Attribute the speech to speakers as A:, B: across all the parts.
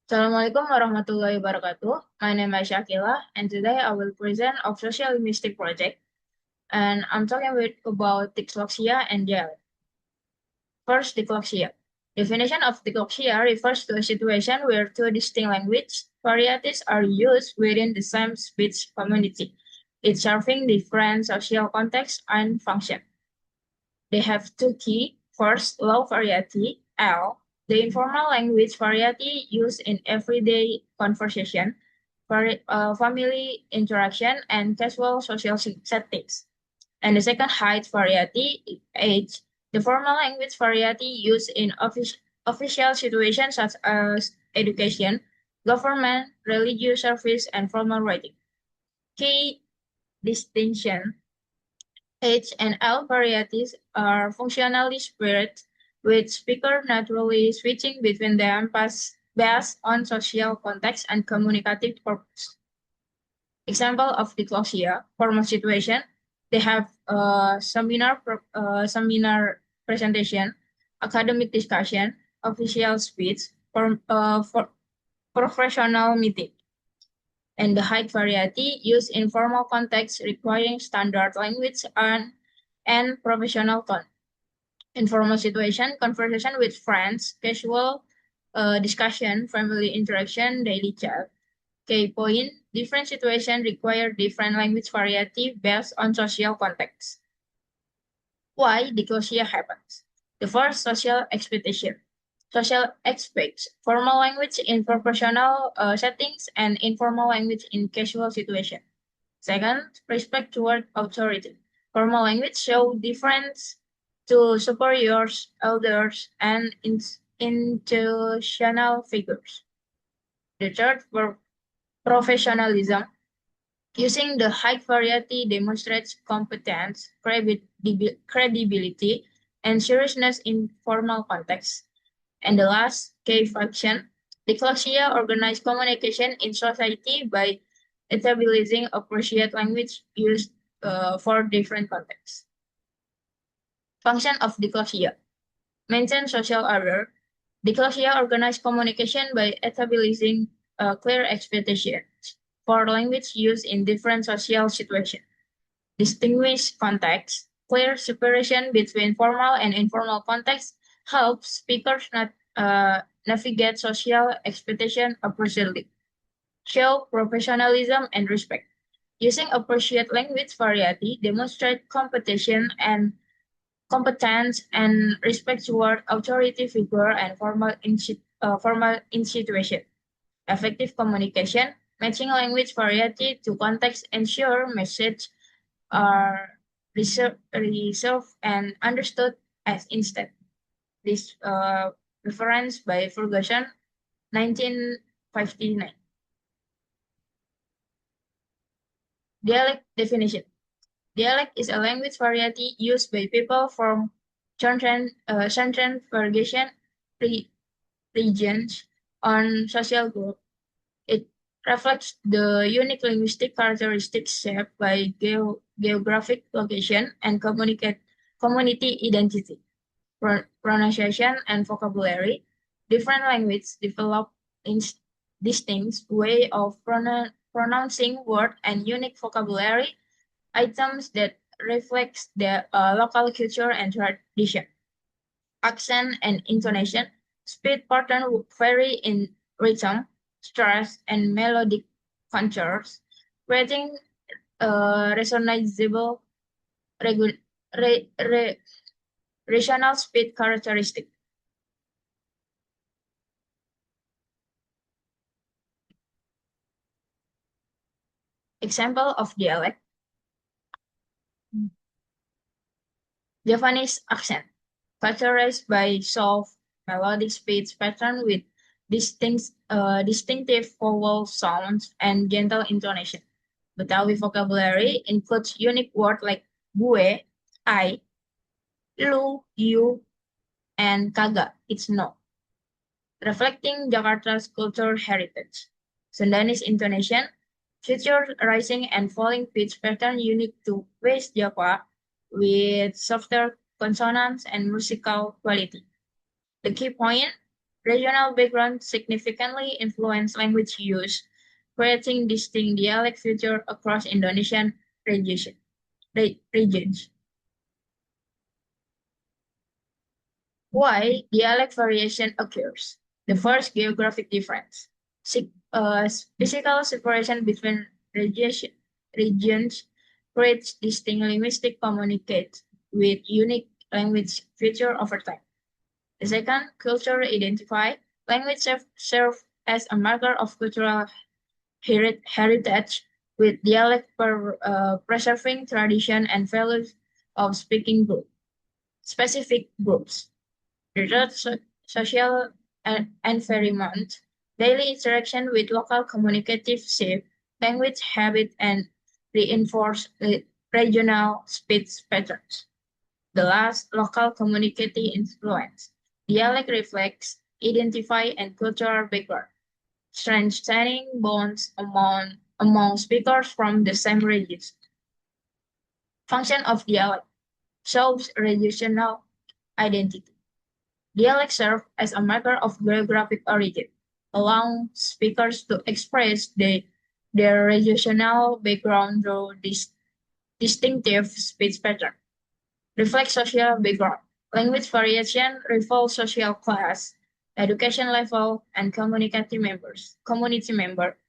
A: Assalamualaikum warahmatullahi wabarakatuh. My name is Shakila, and today I will present a social linguistic project, and I'm talking about dyslexia and dialect. First, dyslexia. Definition of dyslexia refers to a situation where two distinct language varieties are used within the same speech community, each serving different social contexts and function. They have two key. First, low variety, L, the informal language variety used in everyday conversation, family interaction, and casual social settings. And the second, high variety, H, the formal language variety used in official situations such as education, government, religious service, and formal writing. Key distinction: H and L varieties are functionally separate, with speaker naturally switching between them based on social context and communicative purpose. Example of dyslexia: formal situation, they have seminar presentation, academic discussion, official speech, for professional meeting. And the height variety used in formal contexts requiring standard language and professional tone. Informal situation, conversation with friends, casual discussion, family interaction, daily chat. Key point, different situations require different language variety based on social context. Why dyslexia happens? The first, social expectation. Social aspects, formal language in professional settings and informal language in casual situations. Second, respect toward authority. Formal language show deference to superiors, elders, and institutional figures. The third, professionalism. Using the high variety demonstrates competence, credibility, and seriousness in formal contexts. And the last, K function, dyslexia organized communication in society by establishing appropriate language used for different contexts. Function of dyslexia. Maintain social order. Dyslexia organized communication by establishing clear expectations for language used in different social situations. Distinguish context. Clear separation between formal and informal context helps speakers navigate social expectation appropriately. Show professionalism and respect. Using appropriate language variety, demonstrate competence and respect toward authority figure and formal institution. Effective communication, matching language variety to context ensure message are reserved and understood as instant. This reference by Ferguson, 1959. Dialect definition. Dialect is a language variety used by people from Central Ferguson regions on social group. It reflects the unique linguistic characteristics shaped by geographic location and community identity, pronunciation, and vocabulary. Different languages develop in distinct way of pronouncing word and unique vocabulary items that reflects the local culture and tradition. Accent and intonation, speed pattern vary in rhythm, stress, and melodic contours, creating recognizable regu- re- re- regional speed characteristic. Example of dialect: Javanese accent, characterized by soft, melodic speech pattern with distinctive vowel sounds and gentle intonation. Betawi vocabulary includes unique words like gue, I, lu, you, and kaga, it's no, reflecting Jakarta's cultural heritage. Sundanese intonation features rising and falling pitch pattern unique to West Java with softer consonants and musical quality. The key point, Regional background significantly influence language use, creating distinct dialect features across Indonesian regions. Why dialect variation occurs? The first, geographic difference. Physical separation between regions creates distinct linguistic communicates with unique language feature over time. The second, cultural identify. Language serve as a marker of cultural heritage, with dialect preserving tradition and values of speaking specific groups. The third, social environment. Daily interaction with local communicative shape, language habit, and reinforce regional speech patterns. The last, local communicative influence. Dialect reflects, identify, and cultural background, strengthening bonds among speakers from the same regions. Function of dialect shows regional identity. Dialects serve as a marker of geographic origin, allowing speakers to express their regional background through distinctive speech pattern. Reflect social background. Language variation reflects social class, education level, and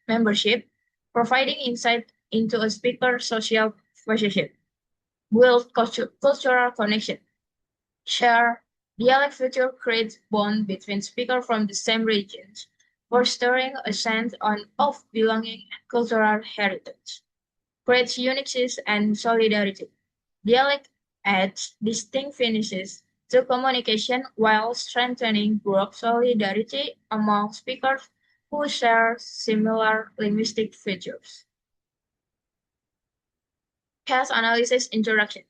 A: membership, providing insight into a speaker's social position. Build cultural connection. Share dialect feature creates bond between speakers from the same regions, fostering a sense of belonging and cultural heritage. Creates uniqueness and solidarity. Dialect adds distinct finishes to communication while strengthening group solidarity among speakers who share similar linguistic features. Case analysis introduction.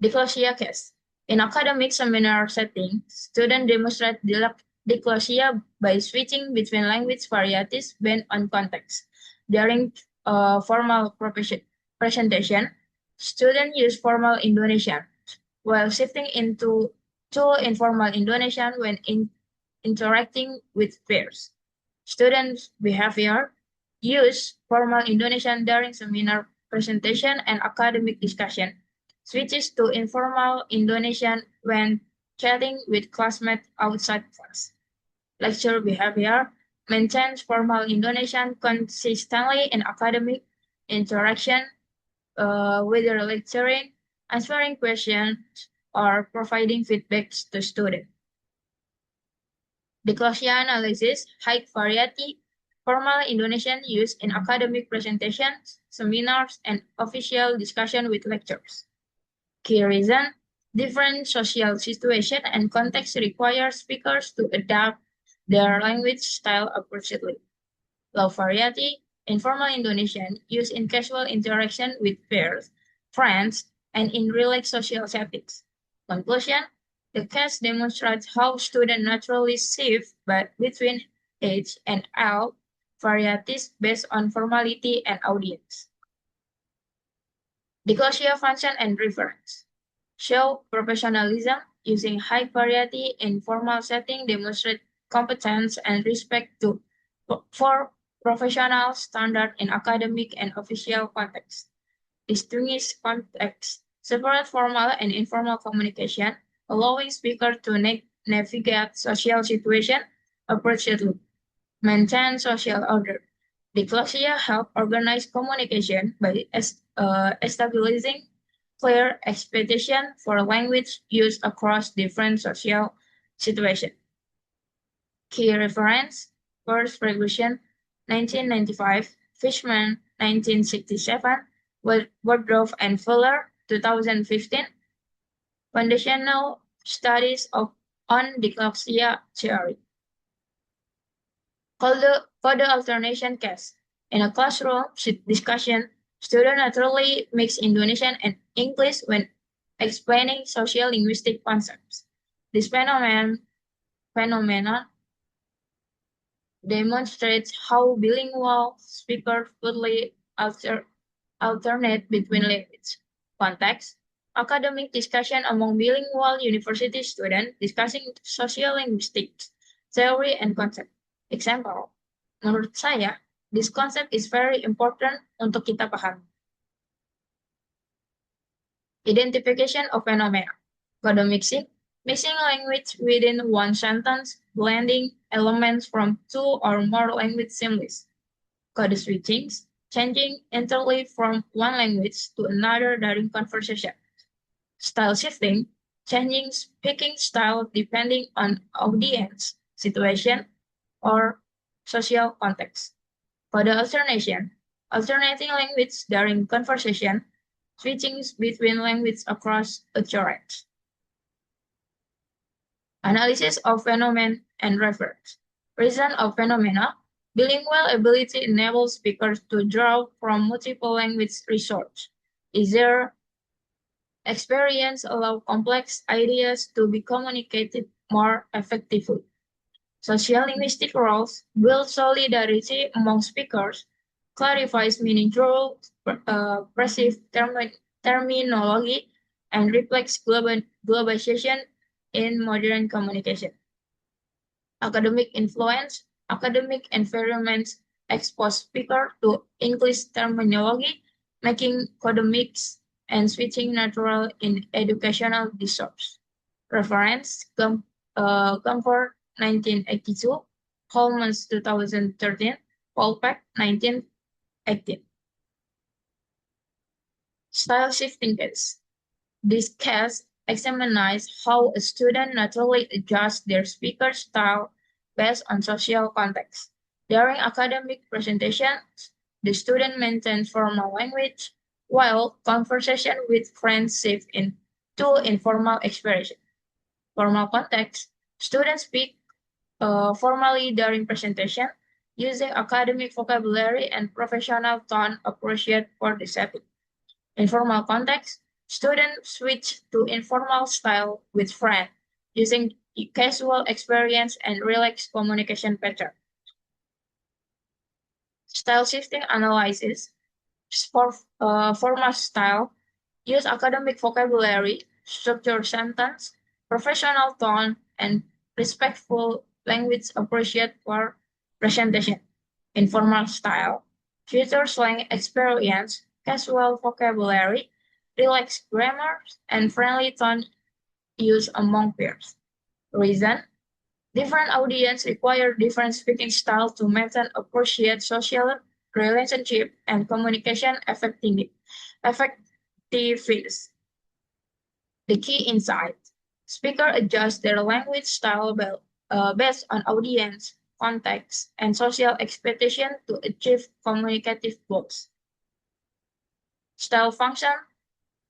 A: Diglossia case. In academic seminar setting, students demonstrate diglossia by switching between language varieties based on context. During formal presentation, students use formal Indonesian, while shifting to informal Indonesian when interacting with peers. Students' behavior use formal Indonesian during seminar presentation and academic discussion, switches to informal Indonesian when chatting with classmates outside class. Lecture behavior maintains formal Indonesian consistently in academic interaction, whether lecturing, answering questions, or providing feedback to students. Diglossia analysis, high variety, formal Indonesian used in academic presentations, seminars, and official discussion with lecturers. Key reason, different social situation and context require speakers to adapt their language style appropriately. Low variety, informal Indonesian used in casual interaction with peers, friends, and in relaxed social settings. Conclusion, the case demonstrates how students naturally shift between age and L varieties based on formality and audience. Diglossia function and reference. Show professionalism using high variety in formal setting, demonstrate competence and respect for professional standard in academic and official context. Distinguish context, separate formal and informal communication, allowing speaker to navigate social situation appropriately. Maintain social order. Diglossia help organize communication by establishing clear expectation for language use across different social situations. Key reference, First Revolution, 1995, Fishman, 1967, Woodruff and Fuller, 2015, Foundational Studies on Diglossia Theory. Code alternation case. In a classroom discussion, students naturally mix Indonesian and English when explaining social linguistic concepts. This phenomenon demonstrates how bilingual speakers fully alternate between language, context, academic discussion among bilingual university students discussing sociolinguistics, theory, and concept. Example, menurut saya, this concept is very important untuk kita pahami. Identification of phenomena. Code mixing language within one sentence, blending elements from two or more language similes. Code switching, changing entirely from one language to another during conversation. Style shifting, changing speaking style depending on audience, situation, or social context. Code alternation, alternating language during conversation, switching between languages across a thread. Analysis of phenomenon and reference. Reason of phenomena. Bilingual ability enables speakers to draw from multiple language resources. Easier experience allow complex ideas to be communicated more effectively. Sociolinguistic roles build solidarity among speakers, clarifies meaning through perceived terminology, and reflects globalization in modern communication. Academic influence, academic environments expose speakers to English terminology, making code mix and switching natural in educational discourse. Reference, Comfort 1982, Holmes 2013, Polpak 1918. Style shifting case. This case examines how a student naturally adjusts their speaker style based on social context. During academic presentations, the student maintains formal language, while conversation with friends shift into informal expression. Formal context, students speak formally during presentation, using academic vocabulary and professional tone appropriate for the setting. Informal context, students switch to informal style with friends, using casual experience and relaxed communication pattern. Style shifting analysis, formal style, use academic vocabulary, structured sentence, professional tone, and respectful language appropriate for presentation. Informal style, future slang experience, casual vocabulary, relaxed grammar, and friendly tone use among peers. Reason, different audiences require different speaking style to maintain appropriate social relationship and communication effectiveness. The key insight, speaker adjust their language style based on audience, context, and social expectation to achieve communicative goals. Style function,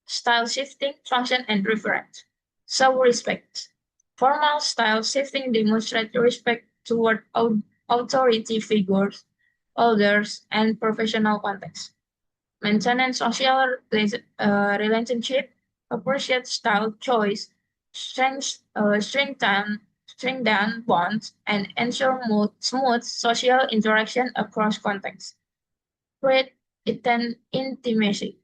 A: style shifting, function, and reference. Self-respect. Formal style shifting demonstrates respect toward authority figures, elders, and professional context. Maintenance social relationship, appreciate style choice, strengthen bonds, and ensure smooth social interaction across contexts. Create intimacy.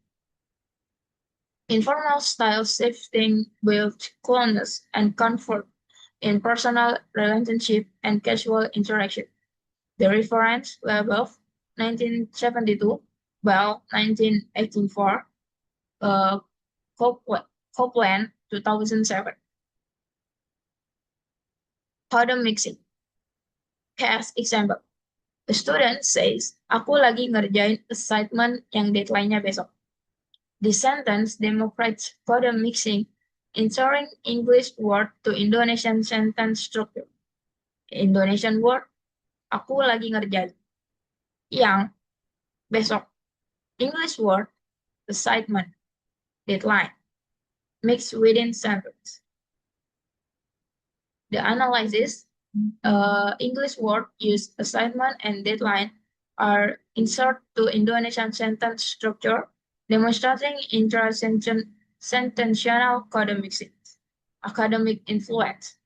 A: Informal style shifting builds closeness and comfort in personal relationship and casual interaction. The reference level 1972, Bell 1984, Copeland 2007. Code mixing. Case example. A student says, aku lagi ngerjain assignment yang deadline-nya besok. This sentence demonstrates code mixing, inserting English word to Indonesian sentence structure. Indonesian word, aku lagi ngerjain. Yang, besok. English word, assignment, deadline, mixed within sentence. The analysis, English word use assignment and deadline are inserted to Indonesian sentence structure, demonstrating intra-sentential code mixing. Academic influence.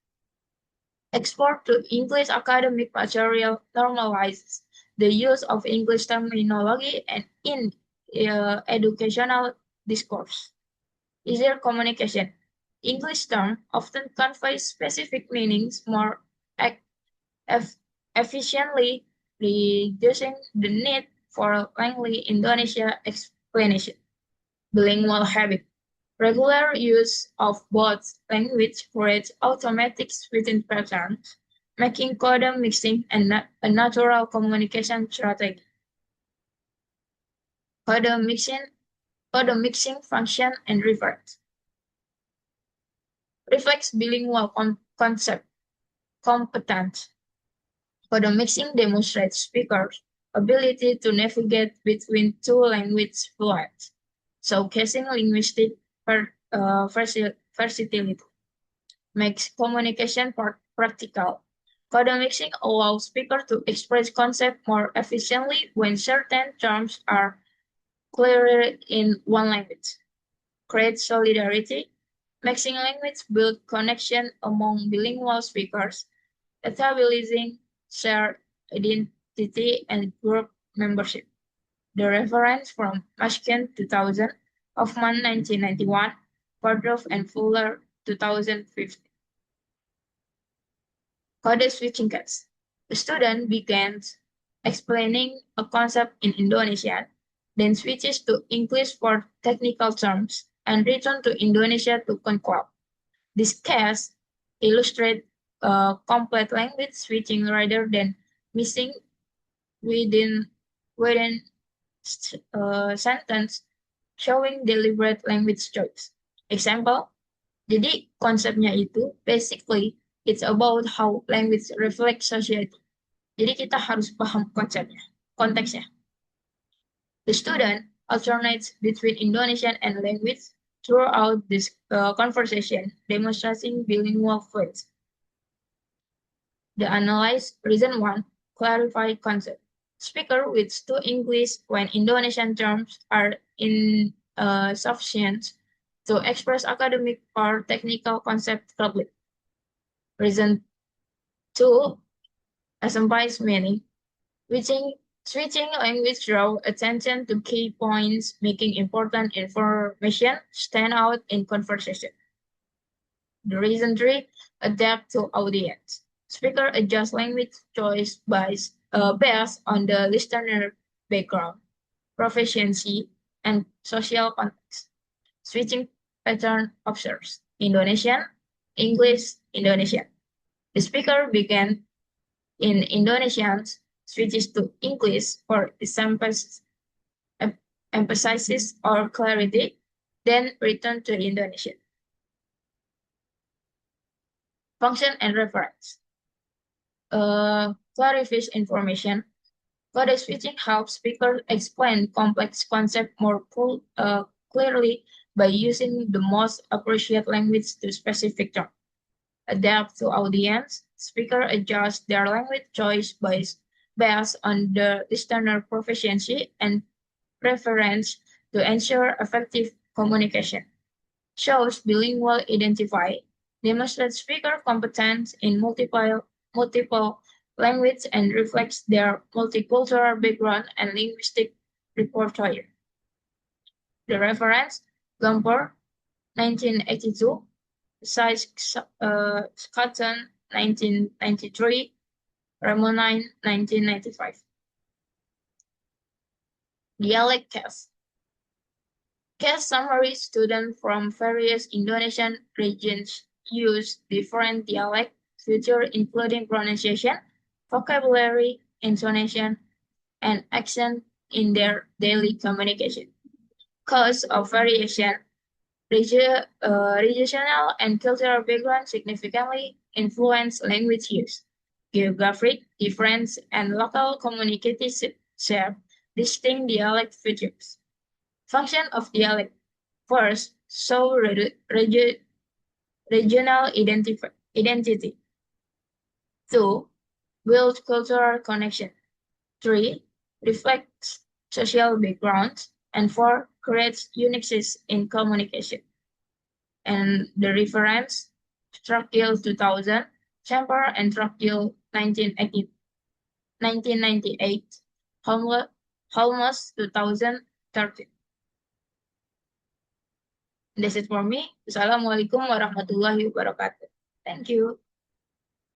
A: Export to English academic material normalizes the use of English terminology and in educational discourse. Easier communication. English term often conveys specific meanings more eff- efficiently, reducing the need for lengthy Indonesia explanation. Bilingual habit. Regular use of both language creates automatic switching patterns, making code mixing a natural communication strategy. Code mixing, code mixing function and reference. Reflects bilingual concept competence. Code mixing demonstrates speakers' ability to navigate between two language fluent, showcasing linguistic versatility. Makes communication practical. Code mixing allows speakers to express concepts more efficiently when certain terms are clearer in one language. Creates solidarity. Mixing language builds connection among bilingual speakers, establishing shared identity and group membership. The reference from Mashkin 2000, Hoffman 1991, Bardov and Fuller 2015. Code switching case. The student begins explaining a concept in Indonesian, then switches to English for technical terms, and return to Indonesia to conclude. This case illustrates complete language switching rather than missing within within sentence, showing deliberate language choice. Example, jadi konsepnya itu basically it's about how language reflects society. Jadi kita harus paham konsepnya, konteksnya. The student alternates between Indonesian and language throughout this conversation, demonstrating bilingual fluency. The analyze reason 1, clarify concept. Speaker with two English when Indonesian terms are insufficient to express academic or technical concept clearly. Reason 2, emphasize meaning. Switching language draw attention to key points, making important information stand out in conversation. The reason 3, adapt to audience. Speaker adjust language choice based on the listener background, proficiency, and social context. Switching pattern observes Indonesian, English, Indonesian. The speaker began in Indonesian, switches to English for emphasis or clarity, then return to Indonesian. Function and reference. Clarifies information. Code switching helps speakers explain complex concepts more clearly by using the most appropriate language to specific terms. Adapt to audience. Speakers adjust their language choice based on the listener proficiency and preference to ensure effective communication. Shows bilingual identify. Demonstrates speaker competence in multiple language and reflects their multicultural background and linguistic repertoire. The reference, Gumper, 1982, Size Scotton, 1993, Ramonine, 1995. Dialect case. Case summary students from various Indonesian regions use different dialect features including pronunciation, vocabulary, intonation, and accent in their daily communication. Cause of variation, regional and cultural background significantly influence language use. Geographic difference and local communities share distinct dialect features. Function of dialect. First, show regional identity. 2, build cultural connection. 3, reflects social backgrounds. And 4, creates uniqueness in communication. And the reference, Struckgill 2000, Chamber and Struckgill 1998, Holmes 2013. That's it for me. Assalamualaikum warahmatullahi wabarakatuh. Thank you.